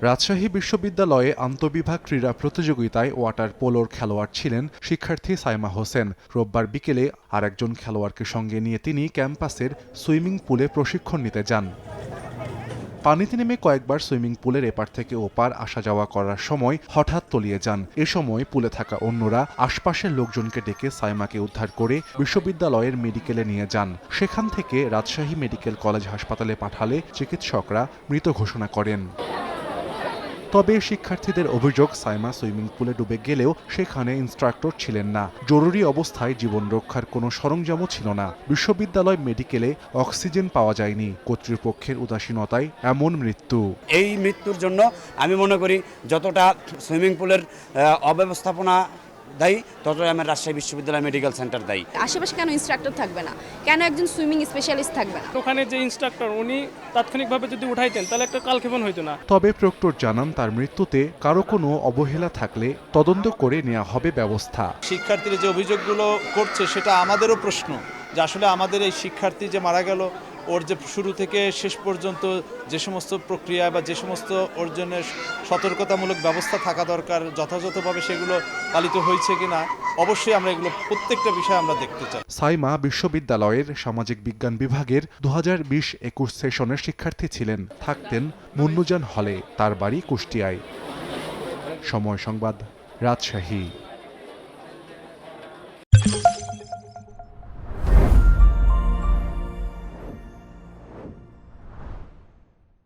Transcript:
রাজশাহী বিশ্ববিদ্যালয়ে আন্তঃবিভাগ ক্রীড়া প্রতিযোগিতায় ওয়াটার পোলোর খেলোয়াড় ছিলেন শিক্ষার্থী সাইমা হোসেন। রোববার বিকেলে আরেকজন খেলোয়াড়কে সঙ্গে নিয়ে তিনি ক্যাম্পাসের সুইমিং পুলে প্রশিক্ষণ নিতে যান। পানিতে নেমে কয়েকবার সুইমিং পুলের এপার থেকে ওপার আসা যাওয়া করার সময় হঠাৎ তলিয়ে যান। এ সময় পুলে থাকা অন্যরা আশপাশের লোকজনকে ডেকে সাইমাকে উদ্ধার করে বিশ্ববিদ্যালয়ের মেডিকেলে নিয়ে যান। সেখান থেকে রাজশাহী মেডিকেল কলেজ হাসপাতালে পাঠালে চিকিৎসকরা মৃত ঘোষণা করেন। তবে শিক্ষার্থীদের অভিযোগ, সাইমা সুইমিং পুলে ডুবে গেলেও সেখানে ইনস্ট্রাক্টর ছিলেন না। জরুরি অবস্থায় জীবন রক্ষার কোনো সরঞ্জামও ছিল না। বিশ্ববিদ্যালয় মেডিকেলে অক্সিজেন পাওয়া যায়নি। কর্তৃপক্ষের উদাসীনতায় এমন মৃত্যু। এই মৃত্যুর জন্য আমি মনে করি যতটা সুইমিং পুলের অব্যবস্থাপনা দায়ী, ততটাই আমার রাজশাহী বিশ্ববিদ্যালয় মেডিকেল সেন্টার দায়ী। আশেপাশে কেন ইনস্ট্রাক্টর থাকবে না, কেন একজন সুইমিং স্পেশালিস্ট থাকবে না? ওখানে যে ইনস্ট্রাক্টর উনি তাৎক্ষণিকভাবে যদি উঠাইতেন তাহলে একটা কালক্ষেপণ হইতো না। তবে প্রক্টর জানান, তার মৃত্যুতে কারো কোনো অবহেলা থাকলে তদন্ত করে নেওয়া হবে ব্যবস্থা। শিক্ষার্থীরা যে অভিযোগগুলো করছে সেটা আমাদেরও প্রশ্ন, যে আসলে আমাদের এই শিক্ষার্থী যে মারা গেল, ওর যে শুরু থেকে শেষ পর্যন্ত যে সমস্ত প্রক্রিয়া বা যে সমস্ত ওর জন্য সতর্কতামূলক ব্যবস্থা থাকা দরকার, যথাযথভাবে সেগুলো পালিত হয়েছে কিনা, অবশ্যই আমরা এগুলো প্রত্যেকটা বিষয় আমরা দেখতে চাই। সাইমা বিশ্ববিদ্যালয়ের সামাজিক বিজ্ঞান বিভাগের 2020-21 সেশনের শিক্ষার্থী ছিলেন। থাকতেন মুন্নুজান হলে। তার বাড়ি কুষ্টিয়ায়। সময় সংবাদ, রাজশাহী।